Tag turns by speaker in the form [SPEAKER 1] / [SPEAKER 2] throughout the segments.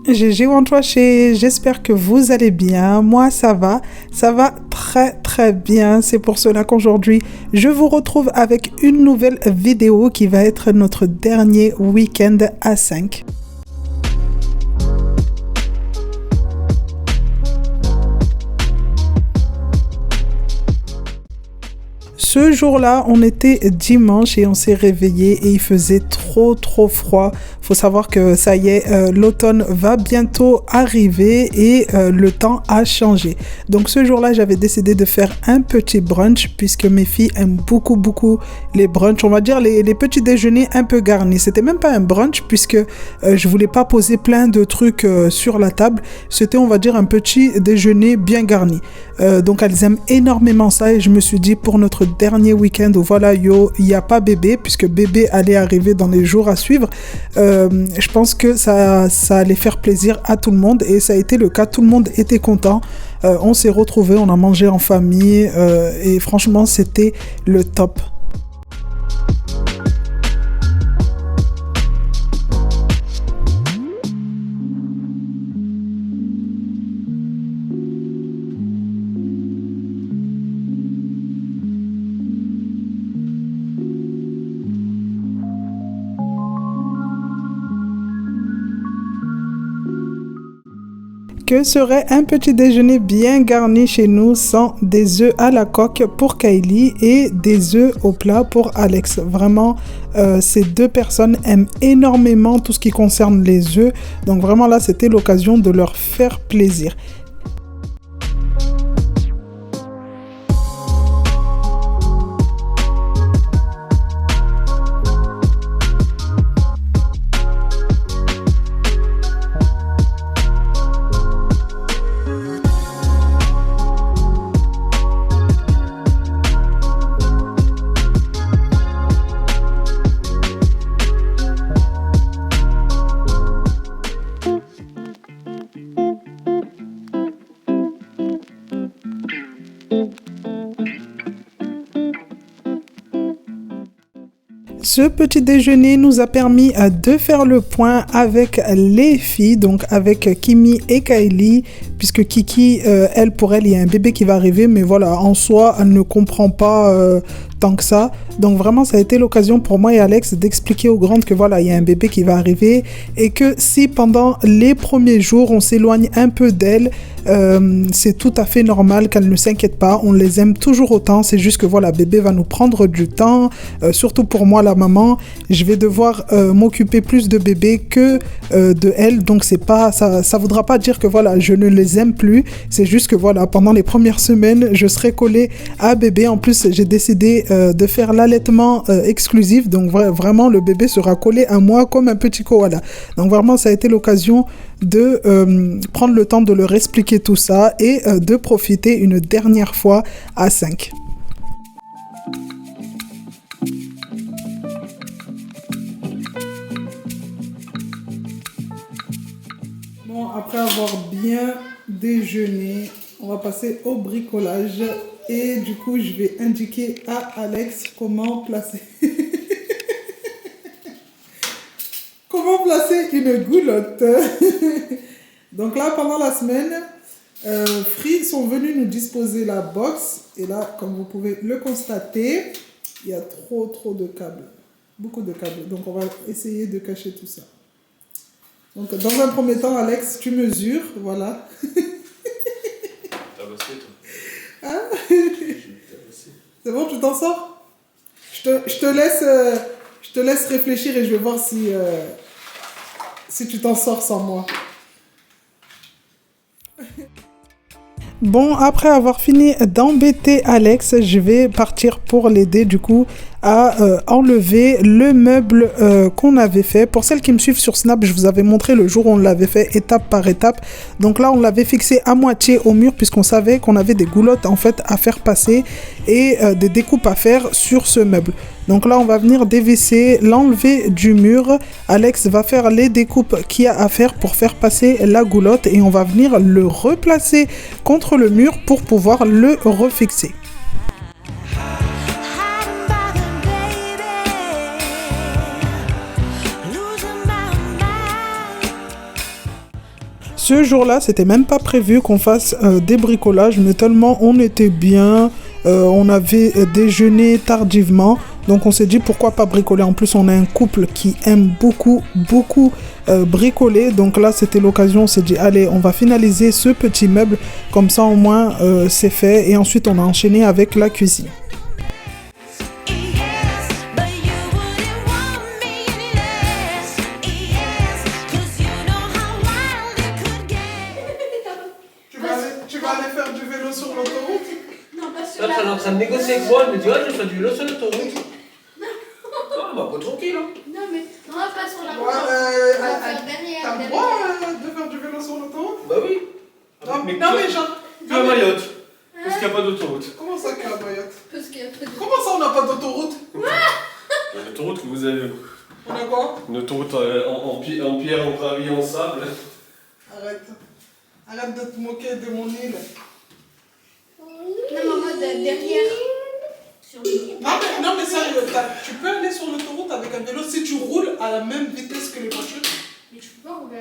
[SPEAKER 1] GG Wantoaché, j'espère que vous allez bien. Moi, ça va très très bien. C'est pour cela qu'aujourd'hui, je vous retrouve avec une nouvelle vidéo qui va être notre dernier week-end à 5. Ce jour-là, on était dimanche et on s'est réveillé et il faisait trop froid. Faut savoir que ça y est, l'automne va bientôt arriver et le temps a changé. Donc ce jour-là, j'avais décidé de faire un petit brunch puisque mes filles aiment beaucoup les brunchs. On va dire les petits déjeuners un peu garnis. C'était même pas un brunch puisque je voulais pas poser plein de trucs sur la table. C'était, on va dire, un petit déjeuner bien garni. Donc elles aiment énormément ça et je me suis dit pour notre dernier week-end où voilà, il n'y a pas bébé puisque bébé allait arriver dans les jours à suivre. Je pense que ça allait faire plaisir à tout le monde et ça a été le cas. Tout le monde était content. On s'est retrouvés, on a mangé en famille et franchement c'était le top. Que serait un petit déjeuner bien garni chez nous sans des œufs à la coque pour Kylie et des œufs au plat pour Alex. Vraiment, ces deux personnes aiment énormément tout ce qui concerne les œufs. Donc vraiment là, c'était l'occasion de leur faire plaisir. Ce petit déjeuner nous a permis de faire le point avec les filles, donc avec Kimi et Kylie, puisque Kiki, pour elle, il y a un bébé qui va arriver, mais voilà, en soi, elle ne comprend pas tant que ça. Donc vraiment, ça a été l'occasion pour moi et Alex d'expliquer aux grandes que voilà, il y a un bébé qui va arriver et que si pendant les premiers jours, on s'éloigne un peu d'elle, c'est tout à fait normal qu'elle ne s'inquiète pas. On les aime toujours autant. C'est juste que voilà, bébé va nous prendre du temps. Surtout pour moi, la maman, je vais devoir m'occuper plus de bébé que de elle. Donc c'est pas ça voudra pas dire que voilà, je ne les aime plus. C'est juste que voilà, pendant les premières semaines, je serai collée à bébé. En plus, j'ai décidé de faire l'allaitement exclusif. Donc vraiment, le bébé sera collé à moi comme un petit koala. Donc vraiment, ça a été l'occasion de prendre le temps de leur expliquer tout ça et de profiter une dernière fois à 5. Bon, après avoir bien déjeuné, on va passer au bricolage et du coup, je vais indiquer à Alex comment placer comment placer une goulotte. Donc là, pendant la semaine, Free sont venus nous disposer la box. Et là, comme vous pouvez le constater, il y a trop de câbles. Beaucoup de câbles. Donc on va essayer de cacher tout ça. Donc dans un premier temps, Alex, tu mesures. Voilà.
[SPEAKER 2] T'as bossé, toi?
[SPEAKER 1] Hein? C'est bon, tu t'en sors? Je te laisse réfléchir et je vais voir si tu t'en sors sans moi. Bon, après avoir fini d'embêter Alex, je vais partir pour l'aider du coup à enlever le meuble qu'on avait fait. Pour celles qui me suivent sur Snap, je vous avais montré le jour où on l'avait fait étape par étape. Donc là, on l'avait fixé à moitié au mur puisqu'on savait qu'on avait des goulottes en fait à faire passer et des découpes à faire sur ce meuble. Donc là, on va venir dévisser, l'enlever du mur. Alex va faire les découpes qu'il y a à faire pour faire passer la goulotte et on va venir le replacer contre le mur pour pouvoir le refixer. Ce jour-là, c'était même pas prévu qu'on fasse des bricolages, mais tellement on était bien, on avait déjeuné tardivement, donc on s'est dit pourquoi pas bricoler. En plus, on a un couple qui aime beaucoup bricoler, donc là c'était l'occasion, on s'est dit allez, on va finaliser ce petit meuble, comme ça au moins c'est fait, et ensuite on a enchaîné avec la cuisine.
[SPEAKER 2] Là, tu es en train de négocier avec moi, elle me dit, ouais, je fais du vélo sur l'autoroute. Ah, bah, pas tranquille, hein.
[SPEAKER 3] Non, mais on va pas sur la route.
[SPEAKER 1] Ouais,
[SPEAKER 3] on va faire derrière.
[SPEAKER 1] t'as le droit de faire du vélo sur l'autoroute?
[SPEAKER 2] Bah oui.
[SPEAKER 1] Non, mais genre...
[SPEAKER 2] Que à Mayotte. Parce qu'il n'y a pas d'autoroute.
[SPEAKER 1] Comment ça qu'à Mayotte?
[SPEAKER 3] Parce qu'il y a pas de...
[SPEAKER 1] Comment ça on n'a pas d'autoroute?
[SPEAKER 2] Une autoroute que vous avez.
[SPEAKER 1] On a quoi?
[SPEAKER 2] Une autoroute en pierre, en gravier, en sable.
[SPEAKER 1] Arrête de te moquer de mon île.
[SPEAKER 3] Non, mais en mode derrière. Sur le...
[SPEAKER 1] Non mais sérieux, tu peux aller sur l'autoroute avec un vélo si tu roules à la même vitesse que les voitures.
[SPEAKER 3] Mais tu peux pas rouler.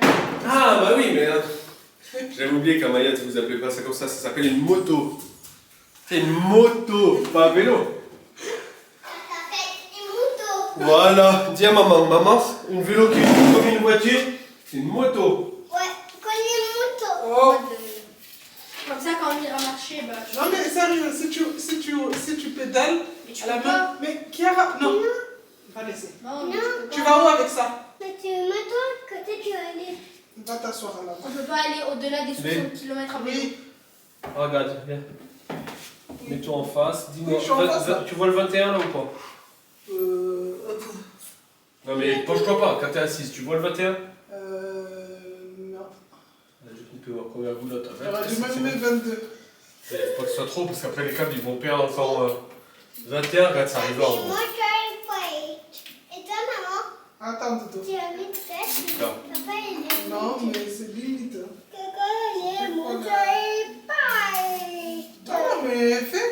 [SPEAKER 2] Ah, bah oui, mais. J'avais oublié qu'à Mayotte, vous appelez pas ça comme ça s'appelle une moto. C'est une moto, pas un vélo. Voilà, dis à maman, une vélo qui est comme une voiture, c'est une moto.
[SPEAKER 3] Ouais, comme une moto.
[SPEAKER 1] Oh.
[SPEAKER 3] Comme ça, quand on ira marcher, bah.
[SPEAKER 1] Non mais sérieux, si tu pédales
[SPEAKER 3] Mais tu
[SPEAKER 1] à la
[SPEAKER 3] peux
[SPEAKER 1] main.
[SPEAKER 3] pas.
[SPEAKER 1] Mais Chiara, non. Va laisser.
[SPEAKER 3] Non, mais tu peux
[SPEAKER 1] Tu
[SPEAKER 3] pas.
[SPEAKER 1] vas où avec ça?
[SPEAKER 4] Mais tu m'attends côté tu vas aller.
[SPEAKER 1] Va t'asseoir à la
[SPEAKER 3] On
[SPEAKER 1] main.
[SPEAKER 3] peut pas aller au-delà des 60 km à vélo.
[SPEAKER 1] Oui.
[SPEAKER 2] Regarde, viens. Mets-toi en face, dis-moi.
[SPEAKER 1] Oui, je suis en face, là.
[SPEAKER 2] Tu vois le 21 là ou pas? Non mais penche-toi pas, quand t'es assise, tu vois le 21?
[SPEAKER 1] Non.
[SPEAKER 2] Je peux voir combien vous là, t'as
[SPEAKER 1] J'aurais dû même mettre 22.
[SPEAKER 2] Faut pas que ce soit trop, parce qu'après les câbles ils vont perdre encore 21 quand ça arrive là.
[SPEAKER 4] Et moi je vais pas. Et toi maman,
[SPEAKER 1] Attends, Dodo.
[SPEAKER 4] tu as mis peut-être.
[SPEAKER 2] Non.
[SPEAKER 4] Papa il est.
[SPEAKER 1] Non, mais c'est limite.
[SPEAKER 4] Quelqu'un il est mon pas.
[SPEAKER 1] Non, mais fais.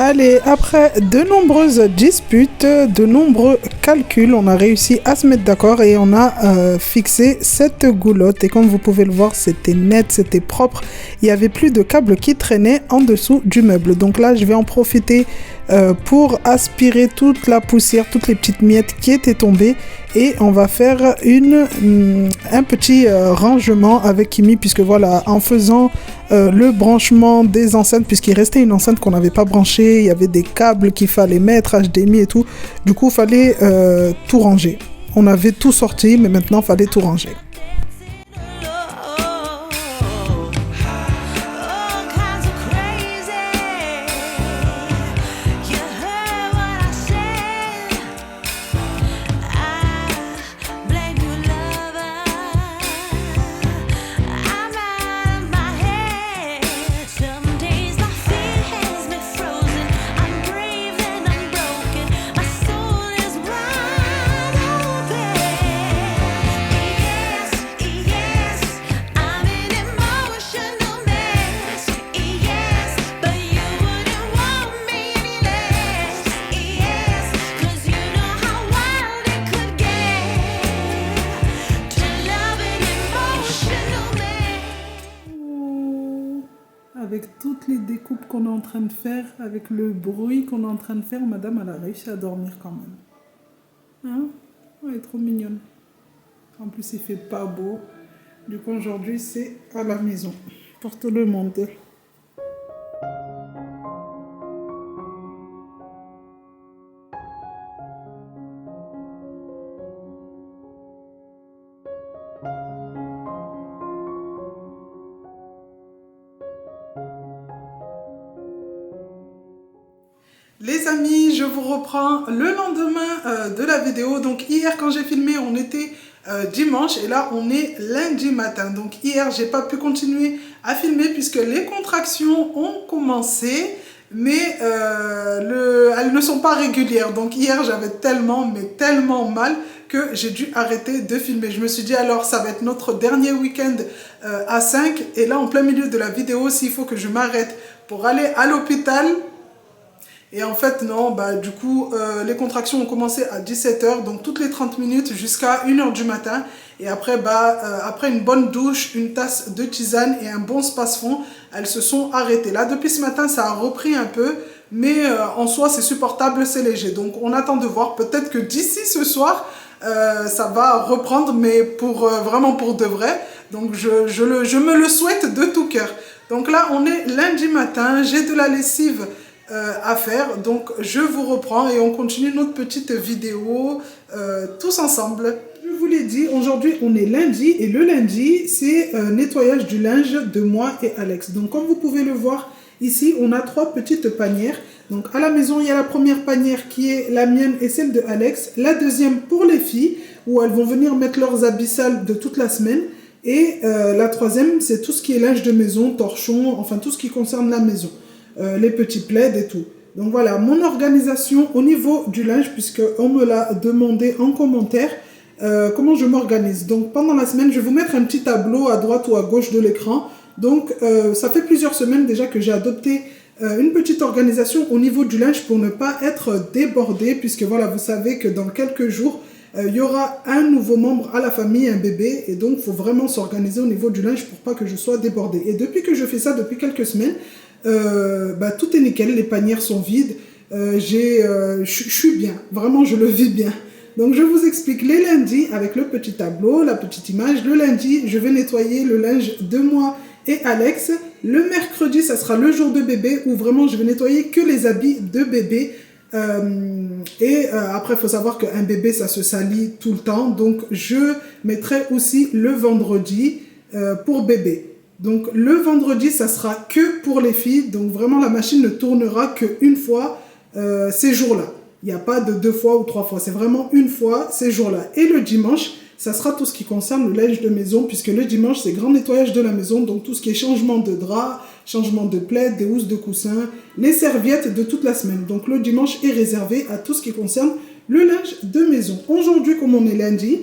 [SPEAKER 1] Allez, après de nombreuses disputes, de nombreux calculs, on a réussi à se mettre d'accord et on a fixé cette goulotte. Et comme vous pouvez le voir, c'était net, c'était propre. Il n'y avait plus de câbles qui traînaient en dessous du meuble. Donc là, je vais en profiter pour aspirer toute la poussière, toutes les petites miettes qui étaient tombées. Et on va faire un petit rangement avec Kimi, puisque voilà, en faisant le branchement des enceintes, puisqu'il restait une enceinte qu'on n'avait pas branchée, il y avait des câbles qu'il fallait mettre, HDMI et tout. Du coup, il fallait tout ranger. On avait tout sorti, mais maintenant, il fallait tout ranger. Avec toutes les découpes qu'on est en train de faire, avec le bruit qu'on est en train de faire, madame, elle a réussi à dormir quand même. Hein? Elle est trop mignonne. En plus, il fait pas beau. Du coup, aujourd'hui, c'est à la maison. Pour tout le monde. Les amis, je vous reprends le lendemain de la vidéo. Donc hier quand j'ai filmé, on était dimanche et là on est lundi matin. Donc hier j'ai pas pu continuer à filmer puisque les contractions ont commencé, mais elles ne sont pas régulières. Donc hier j'avais tellement mal que j'ai dû arrêter de filmer. Je me suis dit alors ça va être notre dernier week-end à 5 et là en plein milieu de la vidéo, s'il faut que je m'arrête pour aller à l'hôpital, Et en fait, non, bah, du coup, les contractions ont commencé à 17h, donc toutes les 30 minutes jusqu'à 1h du matin. Et après, après une bonne douche, une tasse de tisane et un bon space-fond, elles se sont arrêtées. Là, depuis ce matin, ça a repris un peu, mais en soi, c'est supportable, c'est léger. Donc, on attend de voir. Peut-être que d'ici ce soir, ça va reprendre, mais vraiment pour de vrai. Donc, je me le souhaite de tout cœur. Donc là, on est lundi matin, j'ai de la lessive à faire, donc je vous reprends et on continue notre petite vidéo tous ensemble. Je vous l'ai dit, aujourd'hui on est lundi et le lundi c'est nettoyage du linge de moi et Alex. Donc comme vous pouvez le voir ici, on a 3 petites panières. Donc à la maison, il y a la première panière qui est la mienne et celle de Alex, la deuxième pour les filles où elles vont venir mettre leurs habits sales de toute la semaine. Et la troisième, c'est tout ce qui est linge de maison, torchon, enfin tout ce qui concerne la maison. Les petits plaids et tout. Donc voilà, mon organisation au niveau du linge, puisqu'on me l'a demandé en commentaire, comment je m'organise. Donc pendant la semaine, je vais vous mettre un petit tableau à droite ou à gauche de l'écran. Donc ça fait plusieurs semaines déjà que j'ai adopté une petite organisation au niveau du linge pour ne pas être débordée, puisque voilà, vous savez que dans quelques jours, il y aura un nouveau membre à la famille, un bébé, et donc il faut vraiment s'organiser au niveau du linge pour pas que je sois débordée. Et depuis que je fais ça, depuis quelques semaines, tout est nickel, les panières sont vides, je suis bien, vraiment je le vis bien. Donc je vous explique les lundis avec le petit tableau, la petite image. Le lundi, je vais nettoyer le linge de moi et Alex. Le mercredi, ça sera le jour de bébé où vraiment je vais nettoyer que les habits de bébé. Après, il faut savoir qu'un bébé, ça se salit tout le temps. Donc, je mettrai aussi le vendredi pour bébé. Donc, le vendredi, ça sera que pour les filles. Donc, vraiment, la machine ne tournera qu'une fois ces jours-là. Il n'y a pas de 2 fois ou 3 fois. C'est vraiment une fois ces jours-là. Et le dimanche, ça sera tout ce qui concerne le linge de maison, puisque le dimanche, c'est grand nettoyage de la maison. Donc, tout ce qui est changement de drap, changement de plaid, des housses de coussin, les serviettes de toute la semaine. Donc, le dimanche est réservé à tout ce qui concerne le linge de maison. Aujourd'hui, comme on est lundi,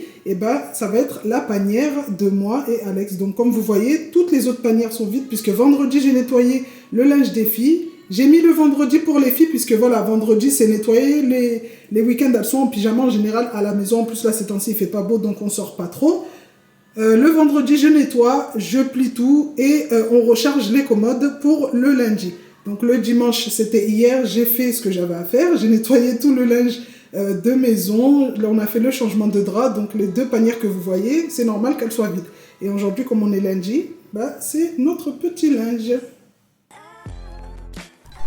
[SPEAKER 1] ça va être la panière de moi et Alex. Donc, comme vous voyez, toutes les autres panières sont vides, puisque vendredi, j'ai nettoyé le linge des filles. J'ai mis le vendredi pour les filles, puisque voilà, vendredi, c'est nettoyé. Les week-ends, elles sont en pyjama en général à la maison. En plus, là, ces temps-ci, il fait pas beau, donc on sort pas trop. Le vendredi, je nettoie, je plie tout et on recharge les commodes pour le lundi. Donc, le dimanche, c'était hier, j'ai fait ce que j'avais à faire. J'ai nettoyé tout le linge de maison. Là, on a fait le changement de drap. Donc, les 2 panières que vous voyez, c'est normal qu'elles soient vides. Et aujourd'hui, comme on est lundi, c'est notre petit linge.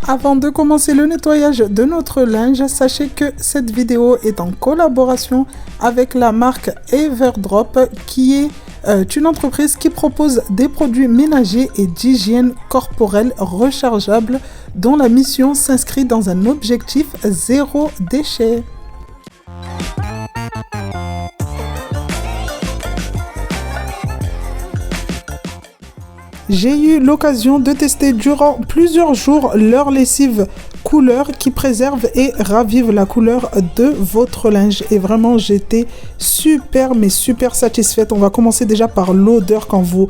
[SPEAKER 1] Avant de commencer le nettoyage de notre linge, sachez que cette vidéo est en collaboration avec la marque Everdrop qui est une entreprise qui propose des produits ménagers et d'hygiène corporelle rechargeables dont la mission s'inscrit dans un objectif 0 déchet. J'ai eu l'occasion de tester durant plusieurs jours leur lessive couleur qui préserve et ravive la couleur de votre linge. Et vraiment, j'étais super satisfaite. On va commencer déjà par l'odeur quand vous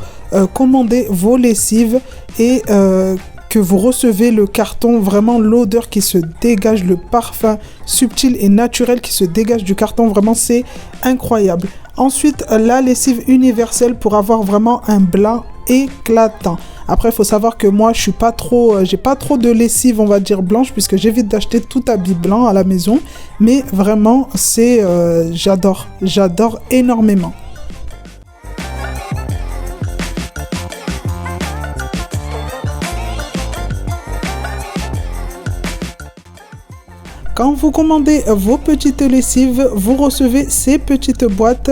[SPEAKER 1] commandez vos lessives et que vous recevez le carton. Vraiment, l'odeur qui se dégage, le parfum subtil et naturel qui se dégage du carton. Vraiment, c'est incroyable. Ensuite, la lessive universelle pour avoir vraiment un blanc éclatant. Après, il faut savoir que moi, j'ai pas trop de lessive, on va dire, blanche, puisque j'évite d'acheter tout habit blanc à la maison. Mais vraiment, j'adore énormément. Quand vous commandez vos petites lessives, vous recevez ces petites boîtes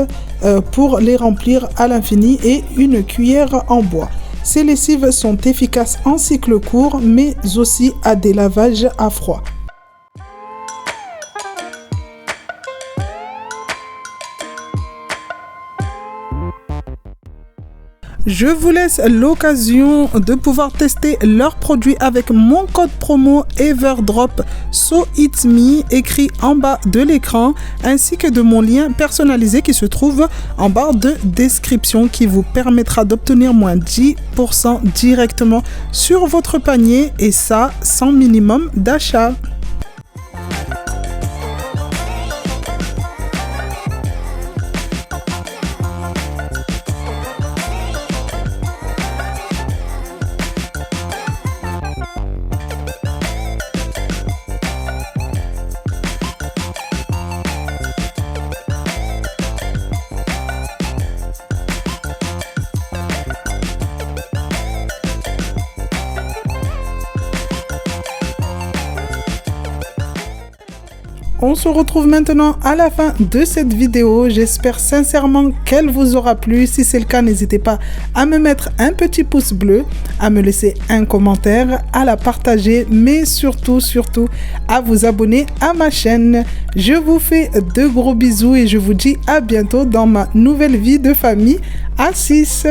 [SPEAKER 1] pour les remplir à l'infini et une cuillère en bois. Ces lessives sont efficaces en cycle court, mais aussi à des lavages à froid. Je vous laisse l'occasion de pouvoir tester leurs produits avec mon code promo Everdrop SoIt'sMe écrit en bas de l'écran ainsi que de mon lien personnalisé qui se trouve en barre de description qui vous permettra d'obtenir moins 10% directement sur votre panier et ça sans minimum d'achat. On se retrouve maintenant à la fin de cette vidéo. J'espère sincèrement qu'elle vous aura plu. Si c'est le cas, n'hésitez pas à me mettre un petit pouce bleu, à me laisser un commentaire, à la partager, mais surtout à vous abonner à ma chaîne. Je vous fais de gros bisous et je vous dis à bientôt dans ma nouvelle vie de famille à 6.